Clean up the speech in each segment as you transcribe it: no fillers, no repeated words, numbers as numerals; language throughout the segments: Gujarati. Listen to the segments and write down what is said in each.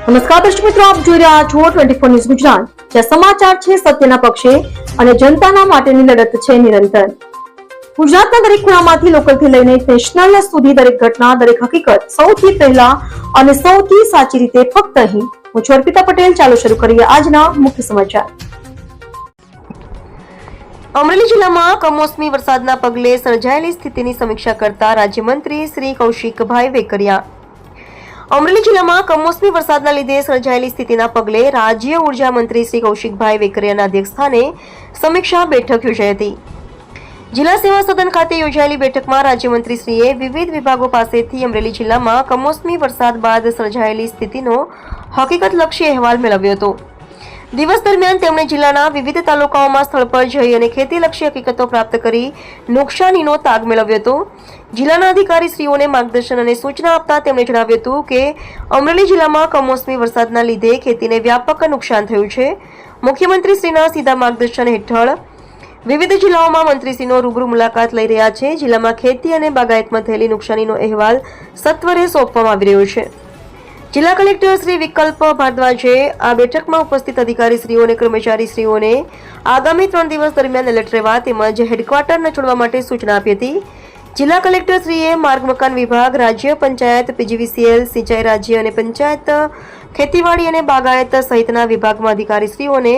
નમસ્કાર દર્શક મિત્રો, આપ જોઈ રહ્યા છો 24 ન્યૂઝ ગુજરાત, જ્યાં સમાચાર છે સત્યના પક્ષે અને જનતાના માટેની લડત છે નિરંતર। ગુજરાતના દરેક ખૂણામાંથી લોકલથી લઈને નેશનલ સુધી દરેક ઘટના, દરેક હકીકત સૌથી પહેલા અને સૌથી સાચી રીતે ફક્ત અહીં। હું છું અર્પિતા પટેલ। ચાલો શરૂ કરીએ આજના મુખ્ય સમાચાર। અમરેલી જિલ્લામાં કમોસમી વરસાદના પગલે સર્જાયેલી સ્થિતિની સમીક્ષા કરતા રાજ્યમંત્રી શ્રી કૌશિકભાઈ વેકરિયા। અમરેલી જિલ્લામાં કમોસમી વરસાદના લીધે સર્જાયેલી સ્થિતિના પગલે રાજ્ય ઉર્જા મંત્રી શ્રી કૌશિકભાઈ વેકરિયાના અધ્યક્ષસ્થાને સમીક્ષા બેઠક યોજાઈ હતી। જિલ્લા સેવા સદન ખાતે યોજાયેલી બેઠકમાં રાજ્યમંત્રીશ્રીએ વિવિધ વિભાગો પાસેથી અમરેલી જિલ્લામાં કમોસમી વરસાદ બાદ સર્જાયેલી સ્થિતિનો હકીકતલક્ષી અહેવાલ મેળવ્યો હતો। દિવસ દરમિયાન તેમણે જિલ્લાના વિવિધ તાલુકાઓમાં સ્થળ પર જઈ અને ખેતીલક્ષી હકીકતો પ્રાપ્ત કરી નુકસાનીનો તાગ મેળવ્યો હતો। જિલ્લાના અધિકારીશ્રીઓને માર્ગદર્શન અને સૂચના આપતા તેમણે જણાવ્યું હતું કે અમરેલી જિલ્લામાં કમોસમી વરસાદના લીધે ખેતીને વ્યાપક નુકસાન થયું છે। મુખ્યમંત્રીશ્રીના સીધા માર્ગદર્શન હેઠળ વિવિધ જિલ્લાઓમાં મંત્રીશ્રીનો રૂબરૂ મુલાકાત લઈ રહ્યા છે। જિલ્લામાં ખેતી અને બાગાયતમાં થયેલી નુકસાનીનો અહેવાલ સત્વરે સોંપવામાં આવી રહ્યો છે। જિલ્લા કલેક્ટર શ્રી વિકલ્પ ભારદ્વાજે આ બેઠકમાં ઉપસ્થિત અધિકારીશ્રીઓ અને કર્મચારીશ્રીઓને આગામી 3 દિવસ દરમિયાન એલર્ટ રહેવા તેમજ હેડક્વાર્ટર ન છોડવા માટે સૂચના આપી હતી। જિલ્લા કલેક્ટરશ્રીએ માર્ગ મકાન વિભાગ, રાજ્ય પંચાયત, PGVCL, સિંચાઈ રાજ્ય અને પંચાયત, ખેતીવાડી અને બાગાયત સહિતના વિભાગમાં અધિકારીશ્રીઓને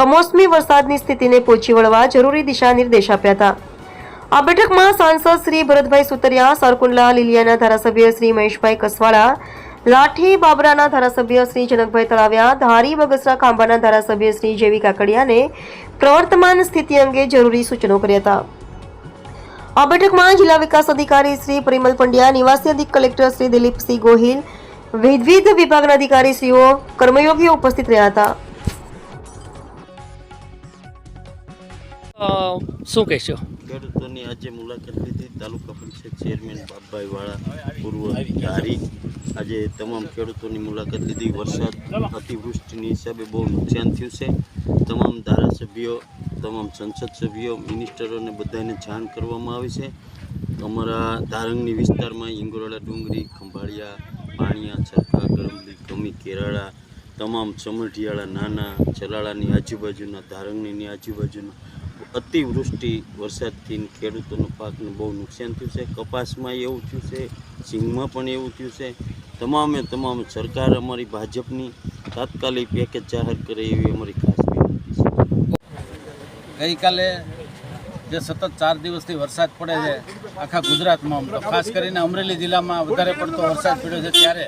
કમોસમી વરસાદની સ્થિતિને પહોંચી વળવા જરૂરી દિશા નિર્દેશ આપ્યા હતા। આ બેઠકમાં સાંસદ શ્રી ભરતભાઈ સુતરિયા, સારકુંડલા લીલિયાના ધારાસભ્ય શ્રી મહેશભાઈ કસવાળા, લાઠી બાબરાના ધારાસભ્ય શ્રી જનકભાઈ તળાવિયા, ધારી બગસરા ખાંભાના ધારાસભ્ય શ્રી જેવી કાકડિયાને પ્રવર્તમાન સ્થિતિ અંગે જરૂરી સૂચનો કર્યા હતા। આ બેઠકમાં જિલ્લા વિકાસ અધિકારી શ્રી પરિમલ પંડ્યા, નિવાસી અધિક કલેક્ટર શ્રી દિલીપસિંહ ગોહિલ, વિવિધ વિભાગના અધિકારીશ્રીઓ, કર્મયોગીઓ ઉપસ્થિત રહ્યા હતા। શું કહેશો? ખેડૂતોની આજે મુલાકાત લીધી। તાલુકા પંચાયત ચેરમેન બાપભાઈ વાળા, પૂર્વ ધારી, આજે તમામ ખેડૂતોની મુલાકાત લીધી। વરસાદ અતિવૃષ્ટિની હિસાબે બહુ નુકસાન થયું છે। તમામ ધારાસભ્યો, તમામ સંસદ સભ્યો, મિનિસ્ટરોને બધાને જાણ કરવામાં આવી છે। અમારા ધારંગની વિસ્તારમાં ઈંગોરડા ડુંગરી, ખંભાળિયા, પાણીયા, ચરખા, ગરમલી, ગમી, કેરાળા, તમામ સમઢિયાળા, નાના ચલાળાની આજુબાજુના, ધારંગની આજુબાજુના અતિવૃષ્ટિ વરસાદથી ખેડૂતોનો પાકને બહુ નુકસાન થયું છે। કપાસમાં એવું થયું છે, સિંગમાં પણ એવું થયું છે। તમામ સરકાર અમારી ભાજપની તાત્કાલિક પેકેજ જાહેર કરે એવી અમારી ખાસ વિનંતી છે। ગઈકાલે જે સતત 4 દિવસથી વરસાદ પડે છે આખા ગુજરાતમાં, તો ખાસ કરીને અમરેલી જિલ્લામાં વધારે પડતો વરસાદ પડ્યો છે, ત્યારે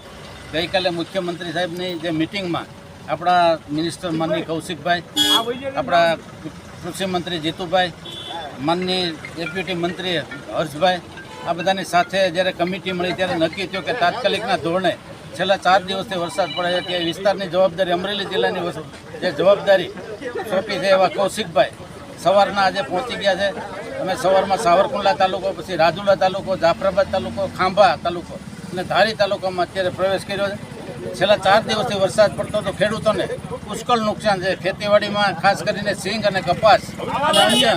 ગઈકાલે મુખ્યમંત્રી સાહેબની જે મિટિંગમાં આપણા મિનિસ્ટર માનની કૌશિકભાઈ, આપણા કૃષિ મંત્રી જીતુભાઈ, માનની ડેપ્યુટી મંત્રી હર્ષભાઈ, આ બધાની સાથે જ્યારે કમિટી મળી ત્યારે નક્કી થયું કે તાત્કાલિકના ધોરણે છેલ્લા 4 દિવસથી વરસાદ પડે છે તે વિસ્તારની જવાબદારી, અમરેલી જિલ્લાની જે જવાબદારી સોંપી છે એવા કૌશિકભાઈ સવારના આજે પહોંચી ગયા છે। અમે સવારમાં સાવરકુંડલા તાલુકો, પછી રાજુલા તાલુકો, જાફરાબાદ તાલુકો, ખાંભા તાલુકો અને ધારી તાલુકામાં અત્યારે પ્રવેશ કર્યો છે। છેલ્લા 4 દિવસથી વરસાદ પડતો તો ખેડૂતોને પુષ્કળ નુકસાન છે। ખેતીવાડીમાં ખાસ કરીને સિંગ અને કપાસ અને અન્ય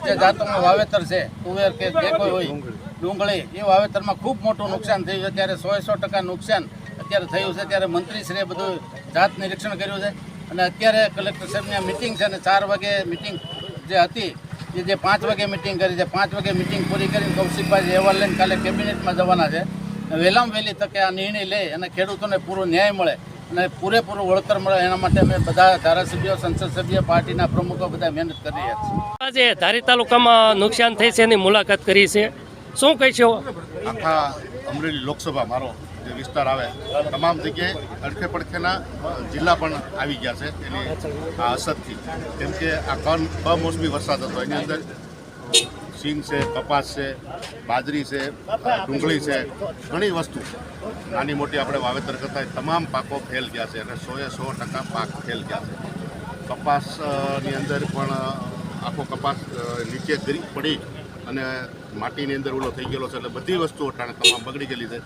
જે જાતોનું વાવેતર છે, તુવેર કે જે કોઈ હોય, ડુંગળી, એ વાવેતરમાં ખૂબ મોટું નુકસાન થયું છે। ત્યારે 100% નુકસાન અત્યારે થયું છે। ત્યારે મંત્રીશ્રીએ બધું જાત નિરીક્ષણ કર્યું છે અને અત્યારે કલેક્ટર સાહેબની મિટિંગ છે અને 4 વાગે મિટિંગ જે હતી એ જે 5 વાગે મિટિંગ કરી છે, 5 વાગે મિટિંગ પૂરી કરીને કૌશિકભાઈ અહેવાલ લઈને કાલે કેબિનેટમાં જવાના છે। વહેલામાં વહેલી તકે આ નિર્ણય લે અને ખેડૂતોને પૂરો ન્યાય મળે અને પૂરેપૂરું વળતર મળે એના માટે અમે બધા ધારાસભ્યો, સંસદ સભ્ય, પાર્ટીના પ્રમુખો બધા મહેનત કરી રહ્યા છીએ। આજે ધારી તાલુકામાં નુકસાન થઈ છે એની મુલાકાત કરી છે, શું કહેશો? આખા અમરેલી લોકસભા મારો જે વિસ્તાર આવે તમામ જગ્યાએ અડખે પડખેના જિલ્લા પણ આવી ગયા છે એની આ અસરથી। કેમ કે આ કમોસમી વરસાદ હતો, એની અંદર સિંગ છે, કપાસ છે, બાજરી છે, ડુંગળી છે, ઘણી વસ્તુ નાની મોટી આપણે વાવેતર કરતા તમામ પાકો ફેલ ગયા છે અને 100% પાક ફેલ ગયા છે। કપાસની અંદર પણ આખો કપાસ નીચે ગરી પડી અને માટીની અંદર ઓલો થઈ ગયેલો છે, એટલે બધી વસ્તુઓ તમામ બગડી ગયેલી છે।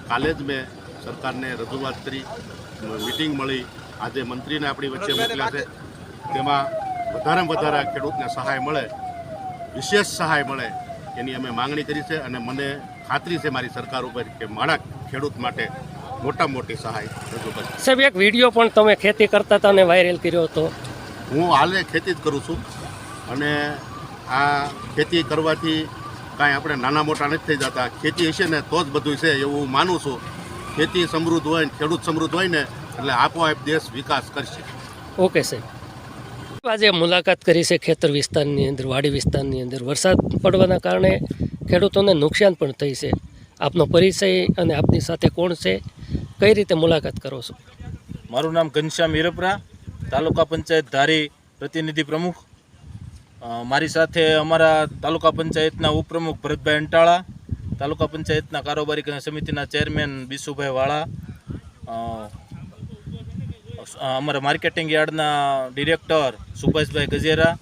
કાલે જ મેં સરકારને રજૂઆત કરી, મિટિંગ મળી, આજે મંત્રીને આપણી વચ્ચે મોકલ્યા છે। તેમાં વધારેમાં વધારે ખેડૂતને સહાય મળે, વિશેષ સહાય મળે એની અમે માંગણી કરી છે અને મને ખાતરી છે મારી સરકાર ઉપર કે મારા ખેડૂત માટે મોટામાં મોટી સહાય રજૂ કરી. સાહેબ એક વિડીયો પણ તમે ખેતી કરતા હતા અને વાયરલ કર્યો હતો. હું હાલે ખેતી જ કરું છું અને આ ખેતી કરવાથી કાંઈ આપણે નાના મોટા નથી થઈ જતા. ખેતી હશે ને તો જ બધું છે એવું હું માનું છું. ખેતી સમૃદ્ધ હોય ને ખેડૂત સમૃદ્ધ હોય ને એટલે આપોઆપ દેશ વિકાસ કરશે. ઓકે સાહેબ, આજે મુલાકાત કરી છે ખેતર વિસ્તારની અંદર, વાડી વિસ્તારની અંદર. વરસાદ પડવાના કારણે ખેડૂતોને નુકસાન પણ થઈ છે. આપનો પરિચય અને આપની સાથે કોણ છે, કઈ રીતે મુલાકાત કરો છો? મારું નામ ઘનશ્યામ હિરપરા, તાલુકા પંચાયત ધારી પ્રતિનિધિ પ્રમુખ. મારી સાથે અમારા તાલુકા પંચાયતના ઉપપ્રમુખ ભરતભાઈ અંટાળા, તાલુકા પંચાયતના કારોબારી સમિતિના ચેરમેન બીસુભાઈ વાળા, અમારા માર્કેટિંગ યાર્ડના ડિરેક્ટર સુભાષભાઈ ગજેરા,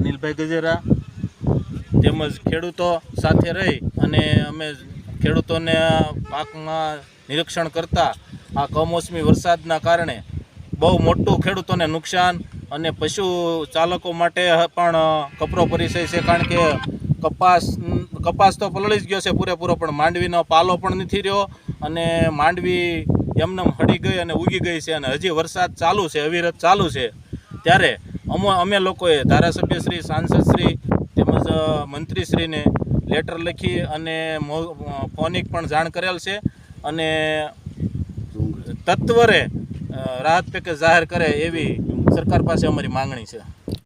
નીલભાઈ ગજેરા, તેમજ ખેડૂતો સાથે રહી અને અમે ખેડૂતોને પાકમાં નિરીક્ષણ કરતા આ કમોસમી વરસાદના કારણે બહુ મોટું ખેડૂતોને નુકસાન અને પશુ ચાલકો માટે પણ કપરો પરિચય છે. કારણ કે કપાસ તો પલળી જ ગયો છે પૂરેપૂરો, પણ માંડવીનો પાલો પણ નથી રહ્યો અને માંડવી એમને હળી ગઈ અને ઉગી ગઈ છે અને હજી વરસાદ ચાલુ છે, અવિરત ચાલુ છે. ત્યારે અમે લોકોએ ધારાસભ્યશ્રી, સાંસદશ્રી તેમજ મંત્રીશ્રીને લેટર લખી અને ફોનિક પણ જાણ કરેલ છે અને તત્વરે રાહત પેકેજ જાહેર કરે એવી સરકાર પાસે અમારી માંગણી છે.